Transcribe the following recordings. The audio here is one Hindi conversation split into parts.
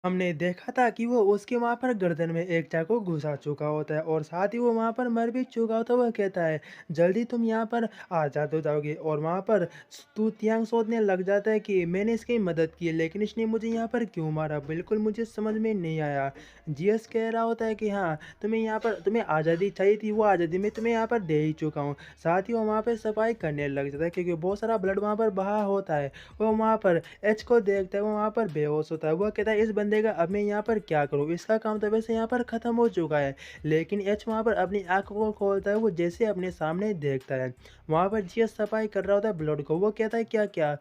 हमने देखा था कि वो उसके वहाँ पर गर्दन में एक चाकू घुसा चुका होता है और साथ ही वो वहाँ पर मर भी चुका होता है। वो कहता है, जल्दी तुम यहाँ पर आज़ाद हो जाओगे। और वहाँ पर तू तियांग सोचने लग जाता है कि मैंने इसकी मदद की है, लेकिन इसने मुझे यहाँ पर क्यों मारा, बिल्कुल मुझे समझ में नहीं आया। जीएस कह रहा होता है कि हाँ, तुम्हें यहाँ पर तुम्हें आज़ादी चाहिए थी, वो आज़ादी मैं तुम्हें यहाँ पर दे ही चुका हूँ। साथ ही वो वहाँ पर सफाई करने लग जाता है क्योंकि बहुत सारा ब्लड वहाँ पर बहा होता है। वो वहाँ पर एच को देखता है, वो वहाँ पर बेहोश होता है। वो कहता है, इस बंदे का अब मैं यहाँ पर क्या करूँ? इसका काम तो वैसे यहाँ पर ख़त्म हो चुका है। लेकिन एच वहाँ पर अपनी आँखों को खोलता है, वो जैसे अपने सामने देखता है। वहाँ पर जीएस सफाई कर रहा होता है ब्लड को। वो कहता है, क्या क्या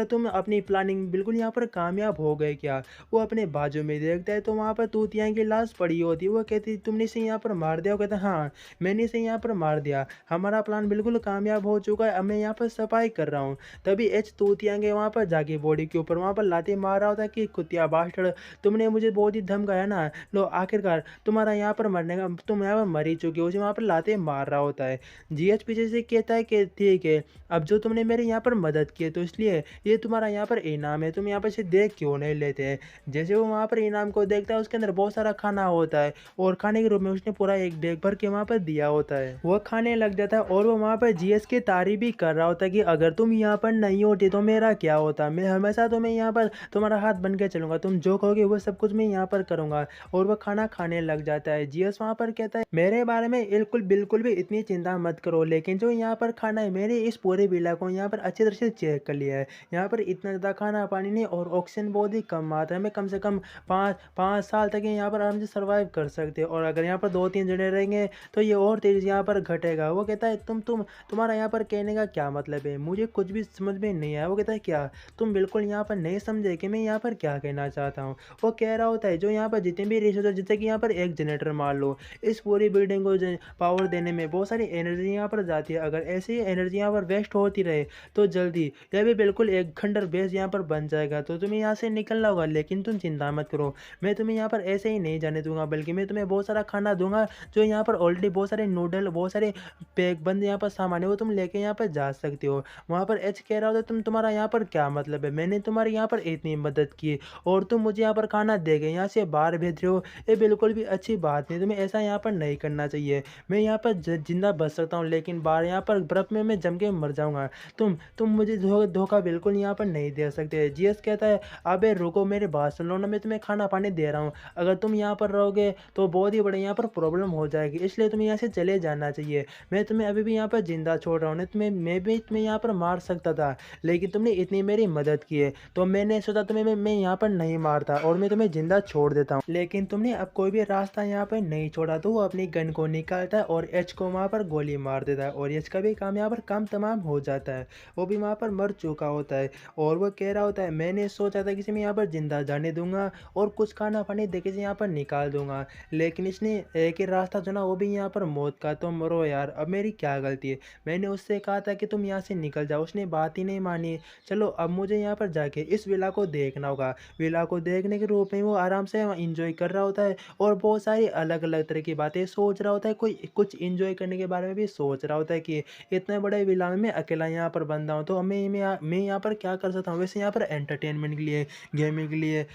तुम अपनी प्लानिंग बिल्कुल यहाँ पर कामयाब हो गए क्या? वो अपने बाजू में देखता है तो वहाँ पर तूतिया की लाश पड़ी होती है। वो कहती है, तुमने इसे यहाँ पर मार दिया? वो कहता है, हाँ, मैंने इसे यहाँ पर मार दिया। हमारा प्लान बिल्कुल कामयाब हो चुका है, अब मैं यहाँ पर सफाई कर रहा हूँ। तभी एच तूतियांगे वहाँ पर जाके बॉडी के ऊपर वहाँ पर लाते मार रहा होता है कि कुतिया बास्टर्ड, तुमने मुझे बहुत ही धमकाया ना, लो आखिरकार तुम्हारा यहाँ पर मरने का, तुम यहाँ पर मर ही चुके हो। उसे वहाँ पर लाते मार रहा होता है। जीएच पीछे से कहता है कि ठीक है, अब जो तुमने मेरे यहाँ पर मदद की है तो इसलिए ये तुम्हारा यहाँ पर इनाम है, तुम यहाँ पर इसे देख क्यों नहीं लेते। जैसे वो वहाँ पर इनाम को देखता है, उसके अंदर बहुत सारा खाना होता है और खाने के रूप में उसने पूरा एक बैग भर के वहाँ पर दिया होता है। वो खाने लग जाता है और वो वहाँ पर जीएस की तारीफ भी कर रहा होता है कि अगर तुम यहाँ पर नहीं होते तो मेरा क्या होता, मैं हमेशा तुम्हें यहाँ पर तुम्हारा हाथ बन के चलूंगा, तुम जो कहोगे वो सब कुछ मैं यहाँ पर करूंगा। और वो खाना खाने लग जाता है। जीएस वहाँ पर कहता है, मेरे बारे में बिल्कुल बिल्कुल भी इतनी चिंता मत करो, लेकिन जो यहाँ पर खाना है, मैंने इस पूरे विला को यहाँ पर अच्छी तरह से चेक कर लिया है। यहाँ पर इतना ज़्यादा खाना पानी नहीं और ऑक्सीजन बहुत ही कम मात्रा में, कम से कम 5 साल तक ये यहाँ पर आराम से सर्वाइव कर सकते हैं। और अगर यहाँ पर 2-3 जने रहेंगे तो ये और तेज़ यहाँ पर घटेगा। वो कहता है, तुम्हारा यहाँ पर कहने का क्या मतलब है, मुझे कुछ भी समझ में नहीं आया। वो कहता है, क्या तुम बिल्कुल यहाँ पर नहीं समझे कि मैं यहाँ पर क्या कहना चाहता हूँ? वो कह रहा होता है, जो यहाँ पर जितने भी रिसोर्स, जैसे कि यहाँ पर एक जनरेटर मान लो, इस पूरी बिल्डिंग को पावर देने में बहुत सारी एनर्जी यहाँ पर जाती है। अगर ऐसी एनर्जी यहाँ पर वेस्ट होती रहे तो जल्दी यह भी बिल्कुल एक खंडर बेस यहाँ पर बन जाएगा, तो तुम्हें यहाँ से निकलना होगा। लेकिन तुम चिंता मत करो, मैं तुम्हें यहाँ पर ऐसे ही नहीं जाने दूंगा, बल्कि मैं तुम्हें बहुत सारा खाना दूंगा। जो यहाँ पर ऑलरेडी बहुत सारे नूडल, बहुत सारे पैक बंद यहाँ पर सामान है, वो तुम लेके यहाँ पर जा सकते हो। वहाँ पर एच कह रहा होता है, तुम्हारा यहाँ पर क्या मतलब है, मैंने तुम्हारी यहाँ पर इतनी मदद की और तुम मुझे यहाँ पर खाना दे गए, यहाँ से बाहर भेज रहे हो, ये बिल्कुल भी अच्छी बात नहीं, तुम्हें ऐसा यहाँ पर नहीं करना चाहिए। मैं यहाँ पर जिंदा बच सकता हूँ, लेकिन बाहर यहाँ पर बर्फ में मैं जम के मर जाऊंगा। तुम मुझे धोखा बिल्कुल यहाँ पर नहीं दे सकते। जीएस कहता है, अबे रुको, मेरे बात सुन लो ना, मैं तुम्हें खाना पानी दे रहा हूँ। अगर तुम यहाँ पर रहोगे तो बहुत ही बड़ी यहाँ पर प्रॉब्लम हो जाएगी, इसलिए तुम्हें यहाँ से चले जाना चाहिए। मैं तुम्हें अभी भी यहाँ पर जिंदा छोड़ रहा हूँ, नहीं तुम्हें मैं भी तुम्हें यहाँ पर मार सकता था, लेकिन तुमने इतनी मेरी मदद की है तो मैंने सोचा तुम्हें मैं यहाँ पर नहीं मारता और मैं तुम्हें जिंदा छोड़ देता हूँ। लेकिन तुमने अब कोई भी रास्ता यहाँ पर नहीं छोड़ा, तो वो अपनी गन को निकालता है और एच को वहाँ पर गोली मार देता है और एच का भी काम यहाँ पर काम तमाम हो जाता है। वो भी वहाँ पर मर चुका होता है और वो कह रहा होता है, मैंने सोचा था कि मैं यहाँ पर जिंदा जाने दूंगा और कुछ खाना पानी देके से यहाँ पर निकाल दूंगा, लेकिन इसने एक ही रास्ता चुना, वो भी यहाँ पर मौत का। तो मरो यार, अब मेरी क्या गलती है, मैंने उससे कहा था कि तुम यहाँ से निकल जाओ, उसने बात ही नहीं मानी। चलो अब मुझे यहाँ पर जाके इस विला को देखना होगा। विला को देखने के रूप में वो आराम से इंजॉय कर रहा होता है और बहुत सारी अलग अलग तरह की बातें सोच रहा होता है। कोई कुछ इंजॉय करने के बारे में भी सोच रहा होता है कि इतने बड़े विला में मैं अकेला यहाँ पर बंदा हूँ, तो मैं यहाँ पर क्या कर सकता हूँ। वैसे यहाँ पर एंटरटेनमेंट के लिए, गेमिंग के लिए,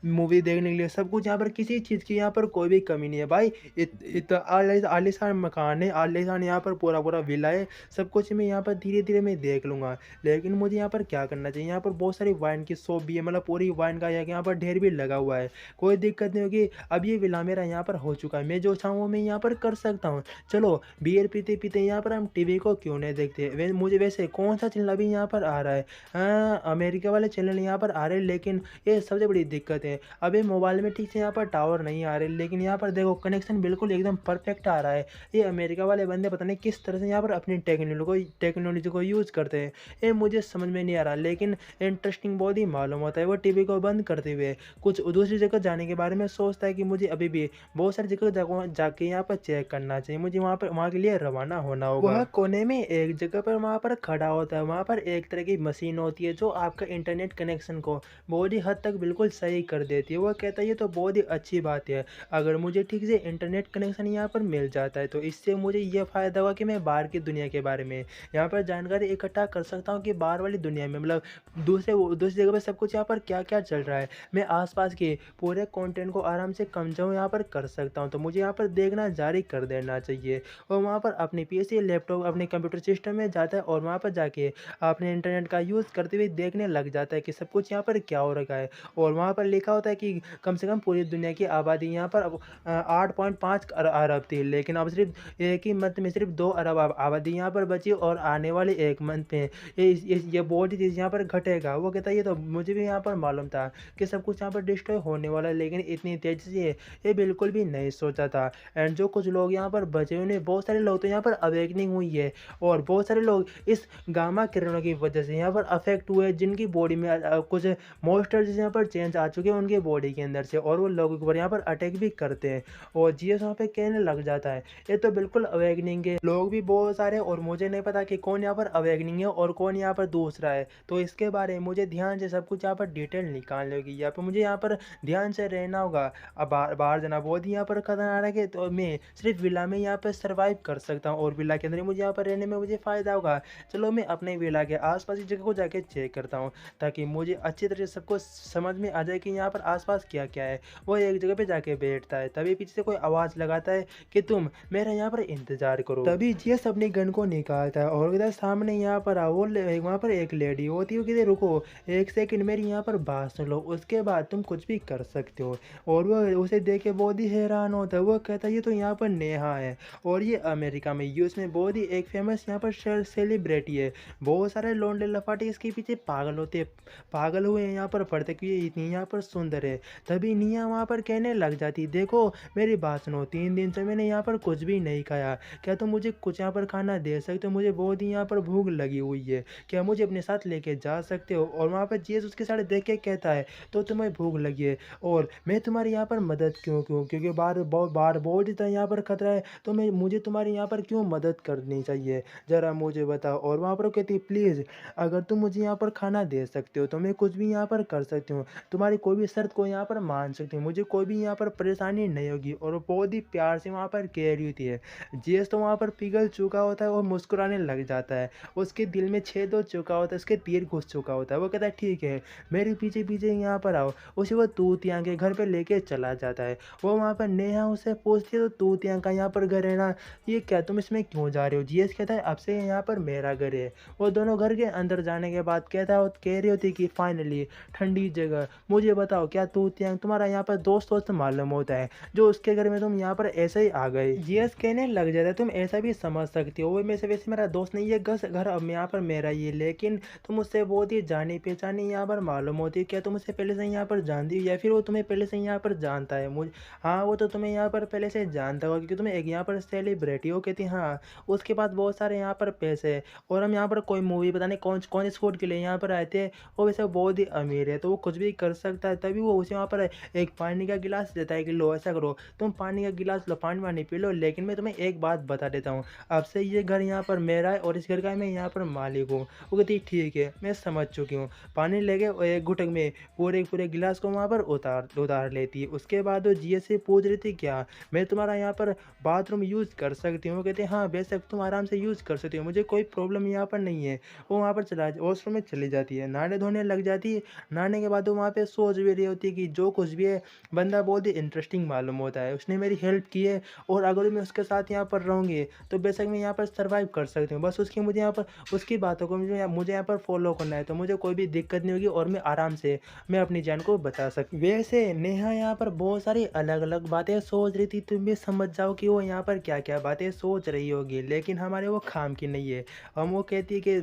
मूवी देखने के लिए, सब कुछ यहाँ पर, किसी चीज़ की यहाँ पर कोई भी कमी नहीं है भाई। इत आलीशान मकान है, आलीशान यहाँ पर पूरा पूरा विला है, सब कुछ मैं यहाँ पर धीरे धीरे मैं देख लूँगा। लेकिन मुझे यहाँ पर क्या करना चाहिए, यहाँ पर बहुत सारी वाइन की शॉप भी है, मतलब पूरी वाइन का यहाँ पर ढेर भी लगा हुआ है, कोई दिक्कत नहीं होगी। अब ये विला मेरा यहाँ पर हो चुका है, मैं जो चाहूँ वो मैं यहाँ पर कर सकता हूँ। चलो बियर पीते पीते यहाँ पर हम टीवी को क्यों नहीं देखते। मुझे वैसे कौन सा चैनल अभी यहाँ पर आ रहा है, हाँ, अमेरिका वाले चैनल यहाँ पर आ रहे हैं, लेकिन ये सबसे बड़ी दिक्कत है, अभी मोबाइल में ठीक से यहाँ पर टावर नहीं आ रहे, लेकिन यहाँ पर देखो कनेक्शन बिल्कुल एकदम परफेक्ट आ रहा है। ये अमेरिका वाले बंदे पता नहीं किस तरह से यहाँ पर अपनी टेक्नोलॉजी को यूज़ करते हैं, ये मुझे समझ में नहीं आ रहा, लेकिन इंटरेस्टिंग बहुत ही मालूम होता है। वो टीवी को बंद करते हुए कुछ दूसरी जगह जाने के बारे में सोचता है कि मुझे अभी भी बहुत सारी जगह जाके यहाँ पर चेक करना चाहिए, मुझे वहाँ के लिए रवाना होना होगा। वह कोने में एक जगह पर वहाँ पर खड़ा होता है, वहाँ पर एक तरह की मशीन होती है जो आपका इंटरनेट कनेक्शन को बहुत ही हद तक बिल्कुल सही कर देती है। वह कहता है, ये तो बहुत ही अच्छी बात है, अगर मुझे ठीक से इंटरनेट कनेक्शन यहाँ पर मिल जाता है तो इससे मुझे यह फ़ायदा होगा कि मैं बाहर की दुनिया के बारे में यहाँ पर जानकारी इकट्ठा कर सकता हूँ कि बाहर वाली दुनिया में, मतलब दूसरी जगह पर सब कुछ यहाँ पर क्या क्या चल रहा है, मैं आसपास के पूरे कंटेंट को आराम से कंज़्यूम यहाँ पर कर सकता हूँ। तो मुझे यहाँ पर देखना जारी कर देना चाहिए और वहाँ पर अपनी पीसी, लैपटॉप, अपने कंप्यूटर सिस्टम में जाता है और वहाँ पर जाके अपने इंटरनेट का यूज़ करते हुए देखने लग जाता है कि सब कुछ यहाँ पर क्या हो रखा है। और वहाँ पर लिखा होता है कि कम से कम पूरी दुनिया की आबादी यहाँ पर अब 8.5 अरब थी, लेकिन अब सिर्फ एक ही मंथ में सिर्फ 2 अरब आबादी यहाँ पर बची और आने वाले 1 मंथ में ये बहुत ही चीज़ यहाँ पर घटेगा। वो कहता है ये तो मुझे भी यहाँ पर मालूम था कि सब कुछ यहाँ पर डिस्ट्रॉय होने वाला है, लेकिन इतनी तेज़ी से ये बिल्कुल भी नहीं सोचा था। एंड जो कुछ लोग यहाँ पर बचे हुए हैं, बहुत सारे लोग तो यहाँ पर अवेकनिंग हुई है और बहुत सारे लोग इस गामा किरणों की वजह से यहाँ पर अफेक्ट हुए, जिनकी बॉडी में कुछ मॉइस्चर यहाँ पर चेंज आ चुके हैं उनके बॉडी के अंदर से, और वो लोगों के ऊपर यहाँ पर अटैक भी करते हैं। और जीएस वहाँ पे कहने लग जाता है ये तो बिल्कुल अवेकनिंग है, लोग भी बहुत सारे, और मुझे नहीं पता कि कौन यहाँ पर अवेकनिंग है और कौन यहाँ पर दूसरा है। तो इसके बारे में मुझे ध्यान से सब कुछ यहाँ पर डिटेल निकालनी होगी, यहाँ पर मुझे यहाँ पर ध्यान से रहना होगा। अब बाहर जाना बहुत ही यहाँ पर खतरनाक है, तो मैं सिर्फ विला में यहाँ पर सर्वाइव कर सकता हूँ और विला के अंदर मुझे यहाँ पर रहने में मुझे फ़ायदा होगा। चलो मैं अपने विला के आसपास की जगह को जाके चेक करता हूँ ताकि मुझे अच्छी तरह से सबको समझ में आ जाए कि यहाँ पर आसपास क्या क्या है। वो एक जगह पे जाके बैठता है, तभी पीछे से कोई आवाज़ लगाता है कि तुम मेरा यहाँ पर इंतजार करो। तभी जीएस अपनी गन को निकालता है और इधर सामने यहाँ पर आओ, वहाँ पर एक लेडी होती है, किधर रुको 1 सेकंड मेरी यहाँ पर बात सुन लो, उसके बाद तुम कुछ भी कर सकते हो। और वो उसे देख के बहुत ही हैरान होता है, वो कहता है ये तो यहाँ पर नेहा है और ये अमेरिका में यूएस में बहुत ही एक फेमस यहाँ पर सेलिब्रिटी है। बहुत सारे लोंडे लफाटे इसके पीछे पागल होते, पागल हुए यहाँ पर पढ़ते कि ये इतनी यहाँ पर सुंदर है। तभी निया वहाँ पर कहने लग जाती देखो मेरी बात सुनो, 3 दिन से मैंने यहाँ पर कुछ भी नहीं खाया, क्या तुम मुझे कुछ यहाँ पर खाना दे सकते हो? मुझे बहुत ही यहाँ पर भूख लगी हुई है, क्या मुझे अपने साथ लेके जा सकते हो? और वहाँ पर जीसस उसके साथ देख के कहता है तो तुम्हें भूख लगी है और मैं तुम्हारी यहाँ पर मदद क्यों क्यों क्योंकि बार बहुत ही यहाँ पर खतरा है, तो मैं मुझे तुम्हारी यहाँ पर क्यों मदद करनी चाहिए, ज़रा मुझे बताओ। और वहाँ पर कहती प्लीज़ अगर तुम मुझे यहाँ पर खाना दे सकते हो तो मैं कुछ भी यहाँ पर कर सकती हूँ, तुम्हारी कोई भी शर्त को यहाँ पर मान सकती हूँ, मुझे कोई भी यहाँ पर परेशानी नहीं होगी। और वो बहुत ही प्यार से वहाँ पर कह रही होती है। जेस तो वहाँ पर पिघल चुका होता है और मुस्कुराने लग जाता है, उसके दिल में छेद हो चुका होता है, उसके तीर घुस चुका होता है। वो कहता है ठीक है मेरे पीछे पीछे यहाँ पर आओ, उसे वो तूतिया के घर पर लेके चला जाता है। वो वहाँ पर नेहा उसे पूछती है तो तूतिया का यहाँ पर घर है ना, ये क्या तुम इसमें क्यों जा रहे हो? जीएस कहता है अब से यहाँ पर मेरा घर है। वो दोनों घर के अंदर जाने के बाद कहता है, कह रही होती कि फाइनली ठंडी जगह, मुझे बताओ क्या तूतिया तुम्हारा यहाँ पर दोस्त मालूम होता है जो उसके घर में तुम यहाँ पर ऐसे ही आ गए? जीएस कहने लग जाता है तुम ऐसा भी समझ सकती हो, वो में से वैसे मेरा दोस्त नहीं है, घर अब यहाँ पर मेरा ही है, लेकिन तुम उससे बहुत ही जानी पहचानी यहाँ पर मालूम होती है, क्या तुम उसे पहले से यहाँ पर जानती हो या फिर वो तुम्हें पहले से यहाँ पर जानता है? मुझे हाँ वो तो तुम्हें यहाँ पर पहले से जानता होगा क्योंकि तुम्हें एक यहाँ पर सेलिब्रिटी हो। कहती हाँ उसके पास बहुत सारे यहाँ पर पैसे है और हम यहाँ पर कोई मूवी पता नहीं कौन कौन शूट के लिए यहाँ पर आए थे, वो वैसे बहुत ही अमीर है तो वो कुछ भी कर सकता है। तभी वो उसे वहाँ पर एक पानी का गिलास देता है कि लो ऐसा करो तुम पानी का गिलास लो, पानी वानी पी लो, लेकिन मैं तुम्हें एक बात बता देता हूँ, अब से ये घर यहाँ पर मेरा है और इस घर का मैं यहाँ पर मालिक हूँ। वो कहती ठीक है मैं समझ चुकी हूँ। पानी लेके एक घुटक में पूरे गिलास को वहाँ पर उतार लेती है। उसके बाद वो जीएस से पूछ रही थी क्या मैं तुम्हारा यहाँ पर बाथरूम यूज़ कर सकती हूँ? वो कहते हैं हाँ बेशक तुम आराम से यूज़ कर सकती हो, मुझे कोई प्रॉब्लम यहाँ पर नहीं है। वो वहाँ पर वॉशरूम में चली जाती है, नहाने धोने लग जाती है। नहाने के बाद वो वहाँ पे सोच भी रही होती है कि जो कुछ भी है बंदा बहुत ही इंटरेस्टिंग मालूम होता है, उसने मेरी हेल्प की है और अगर मैं उसके साथ यहाँ पर रहूँगी तो बेशक मैं यहाँ पर सर्वाइव कर सकती हूँ, बस उसकी मुझे यहाँ पर उसकी बातों को मुझे यहाँ पर फॉलो करना है तो मुझे कोई भी दिक्कत नहीं होगी और मैं आराम से मैं अपनी जान को बचा सकती। वैसे नेहा यहाँ पर बहुत सारी अलग अलग बातें सोच रही थी, तुम भी समझ जाओ कि वो यहाँ पर क्या क्या बातें सोच रही होगी, लेकिन हमारे वो काम की नहीं है। हम वो कहती है कि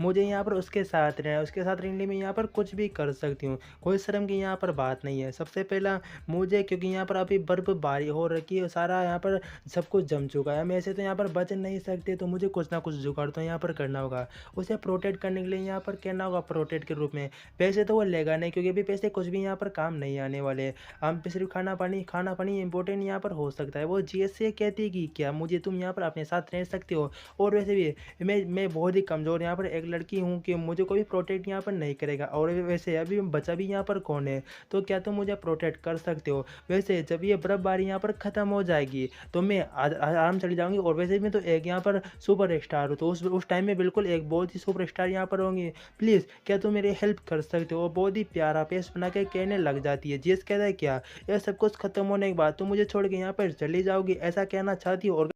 मुझे यहाँ पर उसके साथ रहना है, उसके साथ रहने में यहाँ पर कुछ भी कर सकती हूँ, कोई शर्म की यहाँ पर बात नहीं है। सबसे पहला मुझे क्योंकि यहाँ पर अभी बर्फबारी हो रखी है, सारा यहाँ पर सब कुछ जम चुका है, मैं ऐसे तो यहाँ पर बच नहीं सकती, तो मुझे कुछ ना कुछ जुगाड़ तो यहाँ पर करना होगा। उसे प्रोटेक्ट करने के लिए यहाँ पर कहना होगा प्रोटेक्ट के रूप में। पैसे तो वो लेगा नहीं क्योंकि अभी पैसे कुछ भी यहाँ पर काम नहीं आने वाले, हम पे सिर्फ खाना पानी इंपॉर्टेंट यहाँ पर हो सकता है। वो जीएस से कहती है कि क्या मुझे तुम यहाँ पर अपने साथ रह सकते हो, और वैसे भी मैं बहुत ही कमज़ोर यहाँ पर एक लड़की हूँ कि मुझे कोई भी प्रोटेक्ट यहाँ पर नहीं करेगा, और वैसे अभी बचा भी यहाँ पर कौन है, तो क्या तुम मुझे प्रोटेक्ट कर सकते हो? वैसे जब ये बर्फबारी यहाँ पर ख़त्म हो जाएगी तो मैं आराम चली जाऊँगी, और वैसे भी मैं तो एक यहाँ पर सुपर स्टार हूँ, तो उस टाइम में बिल्कुल एक बहुत ही सुपर स्टार यहाँ पर होंगी। प्लीज़ क्या तुम मेरी हेल्प कर सकते हो? बहुत ही प्यारा फेस बना के कहने लग जाती है। जेस कहता है क्या? यह सब कुछ खत्म होने के बाद तुम मुझे छोड़ के यहाँ पर चली जाओगी, ऐसा कहना चाहती हो? और